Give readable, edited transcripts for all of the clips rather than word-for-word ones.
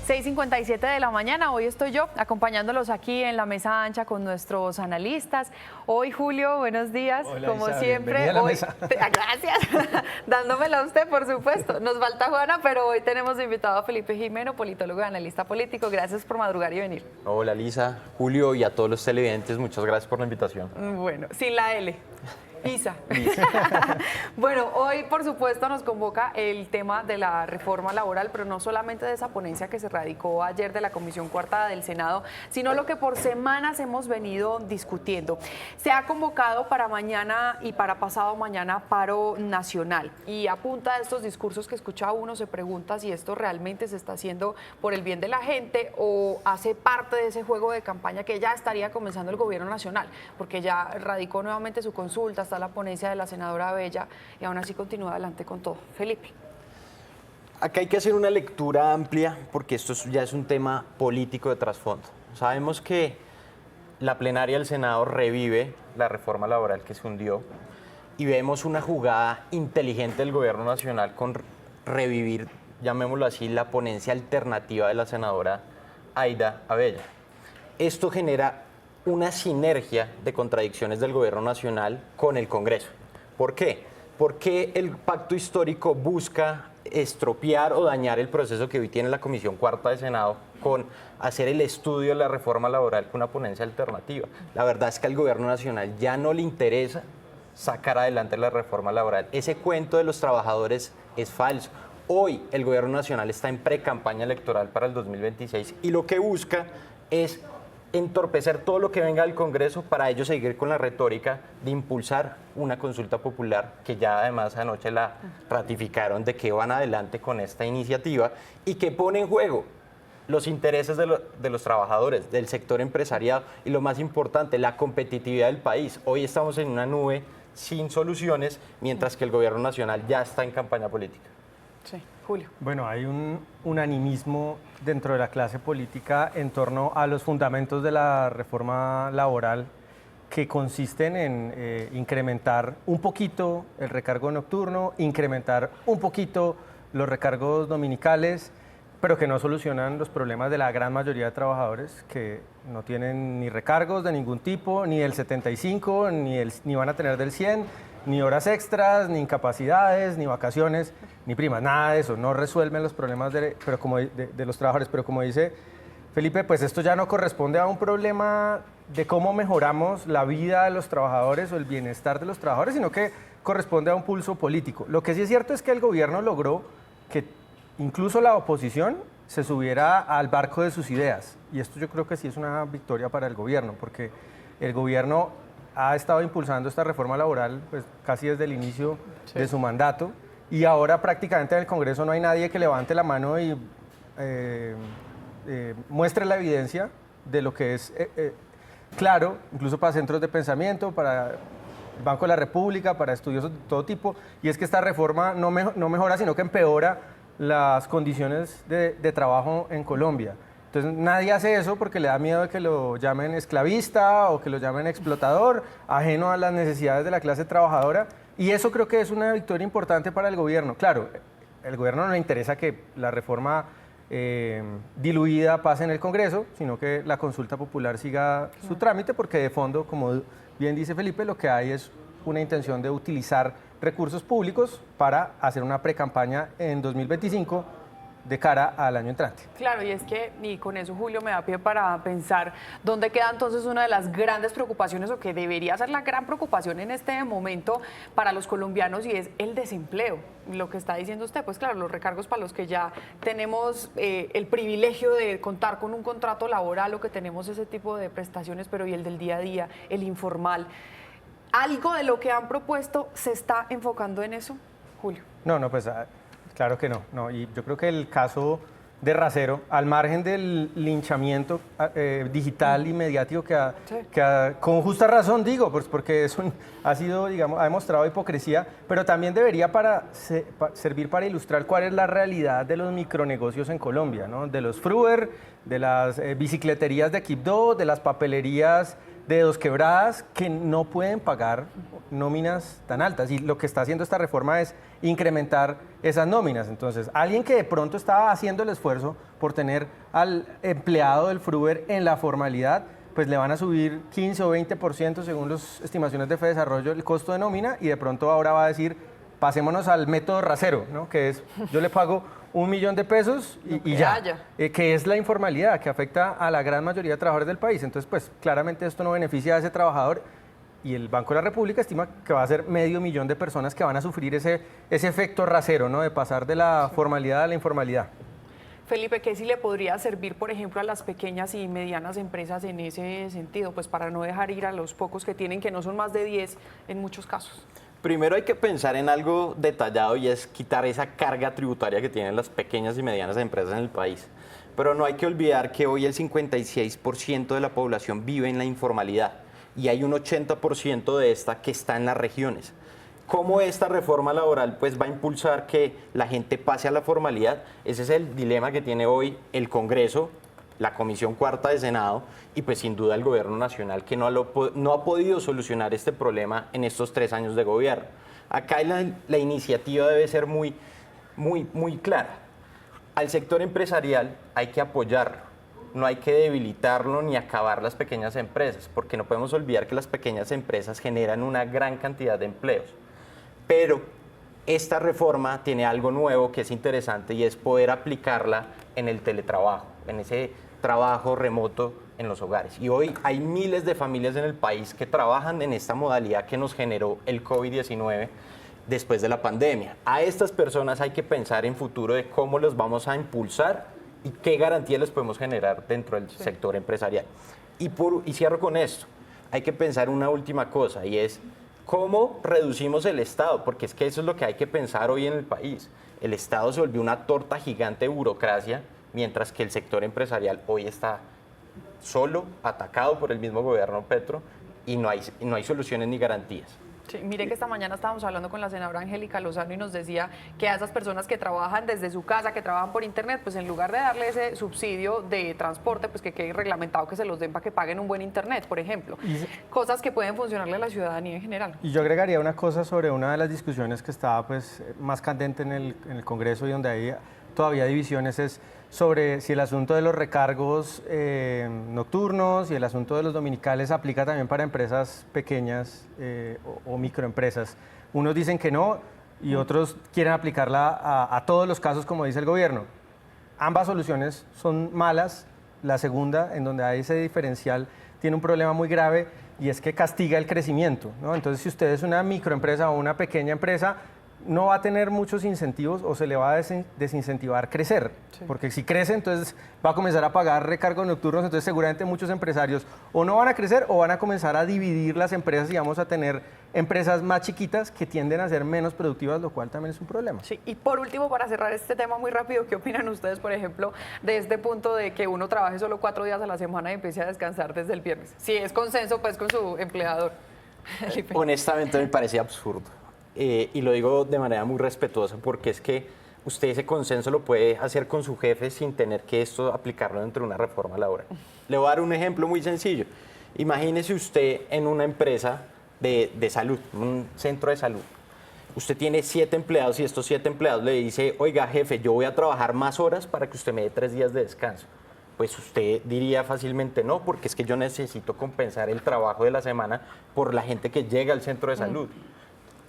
6:57 de la mañana, hoy estoy yo acompañándolos aquí en la mesa ancha con nuestros analistas. Hoy, Julio, buenos días. Hola, como Isa, siempre, a la hoy, mesa. gracias, dándomela a usted, por supuesto. Nos falta Juana, pero hoy tenemos invitado a Felipe Jimeno, politólogo y analista político. Gracias por madrugar y venir. Hola Lisa, Julio y a todos los televidentes, muchas gracias por la invitación. Bueno, sin la L. Isa. Bueno, hoy por supuesto nos convoca el tema de la reforma laboral, pero no solamente de esa ponencia que se radicó ayer de la Comisión Cuarta del Senado, sino lo que por semanas hemos venido discutiendo. Se ha convocado para mañana y para pasado mañana paro nacional, y a punta de estos discursos que escucha uno se pregunta si esto realmente se está haciendo por el bien de la gente o hace parte de ese juego de campaña que ya estaría comenzando el gobierno nacional, porque ya radicó nuevamente su consulta, la ponencia de la senadora Bella y aún así continúa adelante con todo. Felipe. Acá hay que hacer una lectura amplia porque esto ya es un tema político de trasfondo. Sabemos que la plenaria del Senado revive la reforma laboral que se hundió y vemos una jugada inteligente del gobierno nacional con revivir, llamémoslo así, la ponencia alternativa de la senadora Aida Abella. Esto genera una sinergia de contradicciones del gobierno nacional con el Congreso. ¿Por qué? Porque el pacto histórico busca estropear o dañar el proceso que hoy tiene la Comisión Cuarta de Senado con hacer el estudio de la reforma laboral con una ponencia alternativa. La verdad es que al gobierno nacional ya no le interesa sacar adelante la reforma laboral. Ese cuento de los trabajadores es falso. Hoy el gobierno nacional está en pre-campaña electoral para el 2026 y lo que busca es entorpecer todo lo que venga del Congreso para ellos seguir con la retórica de impulsar una consulta popular que ya además anoche la ratificaron de que van adelante con esta iniciativa y que pone en juego los intereses de los trabajadores, del sector empresarial y lo más importante, la competitividad del país. Hoy estamos en una nube sin soluciones, mientras que el gobierno nacional ya está en campaña política. Sí, Julio. Bueno, hay un unanimismo dentro de la clase política en torno a los fundamentos de la reforma laboral que consisten en incrementar un poquito el recargo nocturno, incrementar un poquito los recargos dominicales, pero que no solucionan los problemas de la gran mayoría de trabajadores que no tienen ni recargos de ningún tipo, ni del 75, ni van a tener del 100, ni horas extras, ni incapacidades, ni vacaciones, ni primas, nada de eso. No resuelven los problemas de los trabajadores, pero como dice Felipe, pues esto ya no corresponde a un problema de cómo mejoramos la vida de los trabajadores o el bienestar de los trabajadores, sino que corresponde a un pulso político. Lo que sí es cierto es que el gobierno logró que incluso la oposición se subiera al barco de sus ideas. Y esto yo creo que sí es una victoria para el gobierno, porque el gobierno ha estado impulsando esta reforma laboral pues, casi desde el inicio de su mandato, y ahora prácticamente en el Congreso no hay nadie que levante la mano y muestre la evidencia de lo que es claro, incluso para centros de pensamiento, para el Banco de la República, para estudiosos de todo tipo, y es que esta reforma no mejora, sino que empeora las condiciones de trabajo en Colombia. Entonces nadie hace eso porque le da miedo de que lo llamen esclavista o que lo llamen explotador, ajeno a las necesidades de la clase trabajadora, y eso creo que es una victoria importante para el gobierno. Claro, el gobierno no le interesa que la reforma diluida pase en el Congreso, sino que la consulta popular siga su trámite, porque de fondo, como bien dice Felipe, lo que hay es una intención de utilizar recursos públicos para hacer una precampaña en 2025 de cara al año entrante. Claro, y es que, y con eso Julio me da pie para pensar dónde queda entonces una de las grandes preocupaciones, o que debería ser la gran preocupación en este momento para los colombianos, y es el desempleo. Lo que está diciendo usted, pues claro, los recargos para los que ya tenemos el privilegio de contar con un contrato laboral o que tenemos ese tipo de prestaciones, pero y el del día a día, el informal. ¿Algo de lo que han propuesto se está enfocando en eso, Julio? No, pues claro que no. Y yo creo que el caso de Racero, al margen del linchamiento digital y mediático con justa razón digo, pues porque ha sido, digamos, ha demostrado hipocresía, pero también debería servir para ilustrar cuál es la realidad de los micronegocios en Colombia, ¿no? De los fruer, de las bicicleterías de Quibdó, de las papelerías de Dos Quebradas, que no pueden pagar nóminas tan altas, y lo que está haciendo esta reforma es incrementar esas nóminas. Entonces, alguien que de pronto estaba haciendo el esfuerzo por tener al empleado del Fruver en la formalidad, pues le van a subir 15 o 20% según las estimaciones de Fedesarrollo el costo de nómina y de pronto ahora va a decir, pasémonos al método rasero, ¿no? Que es, yo le pago 1 millón de pesos y ya, que es la informalidad que afecta a la gran mayoría de trabajadores del país. Entonces, pues claramente esto no beneficia a ese trabajador y el Banco de la República estima que va a ser 500.000 de personas que van a sufrir ese efecto rasero, ¿no? De pasar de la formalidad a la informalidad. Felipe, ¿qué sí le podría servir, por ejemplo, a las pequeñas y medianas empresas en ese sentido? Pues para no dejar ir a los pocos que tienen, que no son más de 10 en muchos casos. Primero hay que pensar en algo detallado y es quitar esa carga tributaria que tienen las pequeñas y medianas empresas en el país. Pero no hay que olvidar que hoy el 56% de la población vive en la informalidad y hay un 80% de esta que está en las regiones. ¿Cómo esta reforma laboral pues, va a impulsar que la gente pase a la formalidad? Ese es el dilema que tiene hoy el Congreso, la Comisión Cuarta de Senado y pues sin duda el Gobierno Nacional que no ha podido solucionar este problema en estos 3 años de gobierno. Acá la iniciativa debe ser muy clara. Al sector empresarial hay que apoyarlo, no hay que debilitarlo ni acabar las pequeñas empresas, porque no podemos olvidar que las pequeñas empresas generan una gran cantidad de empleos. Pero esta reforma tiene algo nuevo que es interesante y es poder aplicarla en el teletrabajo, en ese trabajo remoto en los hogares. Y hoy hay miles de familias en el país que trabajan en esta modalidad que nos generó el COVID-19 después de la pandemia. A estas personas hay que pensar en futuro de cómo los vamos a impulsar y qué garantías les podemos generar dentro del sector empresarial. Y cierro con esto. Hay que pensar una última cosa y es cómo reducimos el Estado, porque es que eso es lo que hay que pensar hoy en el país. El Estado se volvió una torta gigante de burocracia, mientras que el sector empresarial hoy está solo, atacado por el mismo gobierno Petro y no hay soluciones ni garantías. Sí, mire que esta mañana estábamos hablando con la senadora Angélica Lozano y nos decía que a esas personas que trabajan desde su casa, que trabajan por internet, pues en lugar de darle ese subsidio de transporte, pues que quede reglamentado que se los den para que paguen un buen internet, por ejemplo. Cosas que pueden funcionarle a la ciudadanía en general. Y yo agregaría una cosa sobre una de las discusiones que estaba pues, más candente en el Congreso y donde hay todavía divisiones es sobre si el asunto de los recargos nocturnos y el asunto de los dominicales aplica también para empresas pequeñas o microempresas. Unos dicen que no y otros quieren aplicarla a todos los casos, como dice el gobierno. Ambas soluciones son malas. La segunda, en donde hay ese diferencial, tiene un problema muy grave y es que castiga el crecimiento, ¿no? Entonces, si usted es una microempresa o una pequeña empresa, no va a tener muchos incentivos o se le va a desincentivar crecer, porque si crece entonces va a comenzar a pagar recargos nocturnos, entonces seguramente muchos empresarios o no van a crecer o van a comenzar a dividir las empresas y vamos a tener empresas más chiquitas que tienden a ser menos productivas, lo cual también es un problema. Sí, y por último, para cerrar este tema muy rápido, ¿qué opinan ustedes, por ejemplo, de este punto de que uno trabaje solo 4 días a la semana y empiece a descansar desde el viernes? Si es consenso, pues con su empleador. Honestamente me parece absurdo. Y lo digo de manera muy respetuosa porque es que usted ese consenso lo puede hacer con su jefe sin tener que esto aplicarlo dentro de una reforma laboral. Le voy a dar un ejemplo muy sencillo. Imagínese usted en una empresa de salud, un centro de salud. Usted tiene 7 empleados y estos 7 empleados le dice, oiga jefe, yo voy a trabajar más horas para que usted me dé 3 días de descanso. Pues usted diría fácilmente no, porque es que yo necesito compensar el trabajo de la semana por la gente que llega al centro de salud.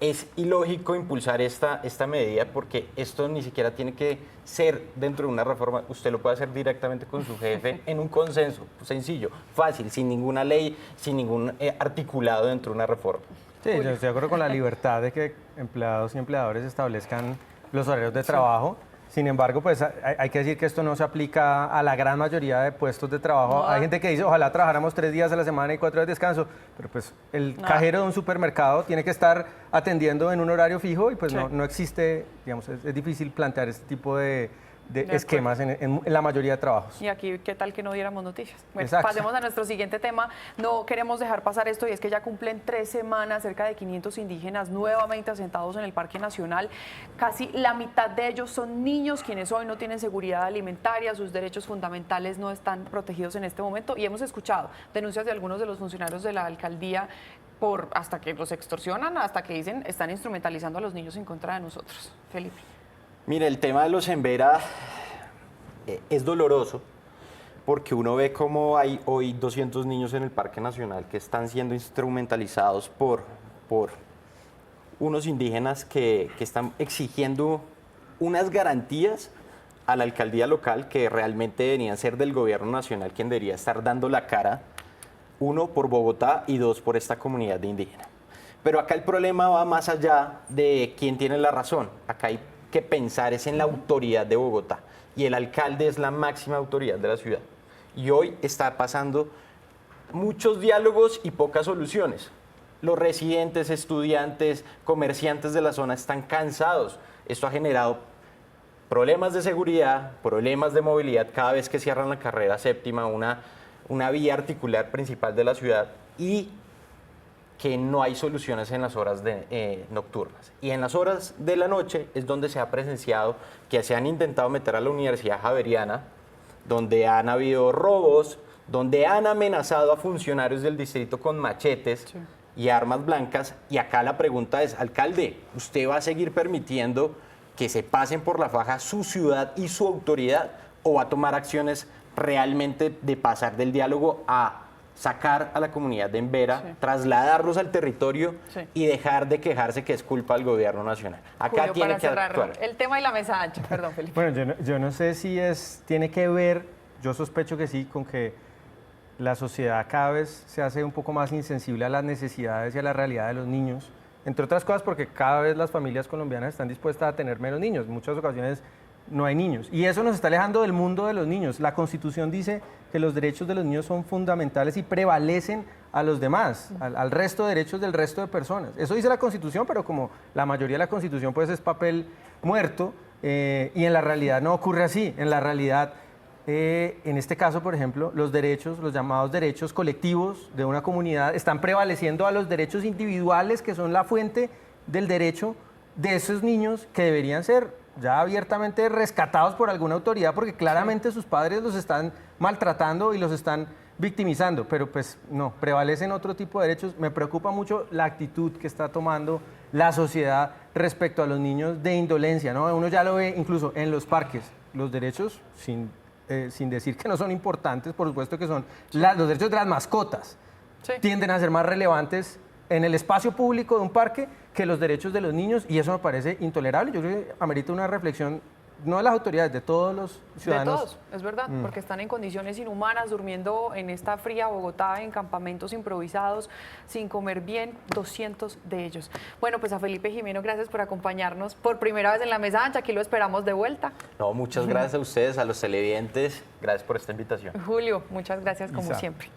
Es ilógico impulsar esta medida porque esto ni siquiera tiene que ser dentro de una reforma. Usted lo puede hacer directamente con su jefe en un consenso sencillo, fácil, sin ninguna ley, sin ningún articulado dentro de una reforma. Sí, yo estoy de acuerdo con la libertad de que empleados y empleadores establezcan los horarios de trabajo. Sin embargo, pues hay que decir que esto no se aplica a la gran mayoría de puestos de trabajo. No. Hay gente que dice, ojalá trabajáramos 3 días a la semana y 4 días de descanso, pero pues el cajero de un supermercado tiene que estar atendiendo en un horario fijo y pues no existe, digamos, es difícil plantear este tipo de esquemas en la mayoría de trabajos. Y aquí, ¿qué tal que no diéramos noticias? Bueno, exacto. Pasemos a nuestro siguiente tema. No queremos dejar pasar esto y es que ya cumplen 3 semanas cerca de 500 indígenas nuevamente asentados en el Parque Nacional. Casi la mitad de ellos son niños quienes hoy no tienen seguridad alimentaria, sus derechos fundamentales no están protegidos en este momento y hemos escuchado denuncias de algunos de los funcionarios de la alcaldía hasta que los extorsionan, hasta que dicen están instrumentalizando a los niños en contra de nosotros. Felipe. Mire, el tema de los Embera es doloroso porque uno ve cómo hay hoy 200 niños en el Parque Nacional que están siendo instrumentalizados por unos indígenas que están exigiendo unas garantías a la alcaldía local que realmente deberían ser del gobierno nacional, quien debería estar dando la cara, uno, por Bogotá y dos, por esta comunidad de indígenas. Pero acá el problema va más allá de quién tiene la razón. Acá hay que pensar es en la autoridad de Bogotá y el alcalde es la máxima autoridad de la ciudad. Y hoy está pasando muchos diálogos y pocas soluciones. Los residentes, estudiantes, comerciantes de la zona están cansados. Esto ha generado problemas de seguridad, problemas de movilidad cada vez que cierran la carrera séptima, una vía articular principal de la ciudad, y que no hay soluciones en las horas nocturnas. Y en las horas de la noche es donde se ha presenciado que se han intentado meter a la Universidad Javeriana, donde han habido robos, donde han amenazado a funcionarios del distrito con machetes y armas blancas. Y acá la pregunta es, alcalde, ¿usted va a seguir permitiendo que se pasen por la faja su ciudad y su autoridad, o va a tomar acciones realmente de pasar del diálogo a sacar a la comunidad de Embera, trasladarlos al territorio y dejar de quejarse que es culpa del gobierno nacional? Acá Julio, tiene para que cerrar actuar. el tema y la mesa ancha, perdón, Felipe. Bueno, yo no sé si tiene que ver, yo sospecho que sí, con que la sociedad cada vez se hace un poco más insensible a las necesidades y a la realidad de los niños, entre otras cosas porque cada vez las familias colombianas están dispuestas a tener menos niños, en muchas ocasiones no hay niños, y eso nos está alejando del mundo de los niños. La Constitución dice que los derechos de los niños son fundamentales y prevalecen a los demás, al resto de derechos del resto de personas. Eso dice la Constitución, pero como la mayoría de la Constitución pues es papel muerto, y en la realidad no ocurre así. En la realidad, en este caso, por ejemplo, los derechos, los llamados derechos colectivos de una comunidad están prevaleciendo a los derechos individuales, que son la fuente del derecho de esos niños, que deberían ser ya abiertamente rescatados por alguna autoridad, porque claramente sus padres los están maltratando y los están victimizando, pero pues no, prevalecen otro tipo de derechos. Me preocupa mucho la actitud que está tomando la sociedad respecto a los niños de indolencia, ¿no? Uno ya lo ve incluso en los parques, los derechos, sin decir que no son importantes, por supuesto que son, los derechos de las mascotas tienden a ser más relevantes en el espacio público de un parque que los derechos de los niños, y eso me parece intolerable. Yo creo que amerita una reflexión, no de las autoridades, de todos los ciudadanos. De todos, es verdad, porque están en condiciones inhumanas, durmiendo en esta fría Bogotá, en campamentos improvisados, sin comer bien, 200 de ellos. Bueno, pues a Felipe Jimeno, gracias por acompañarnos por primera vez en la mesa ancha, aquí lo esperamos de vuelta. No, muchas gracias a ustedes, a los televidentes, gracias por esta invitación. Julio, muchas gracias como Isa. siempre.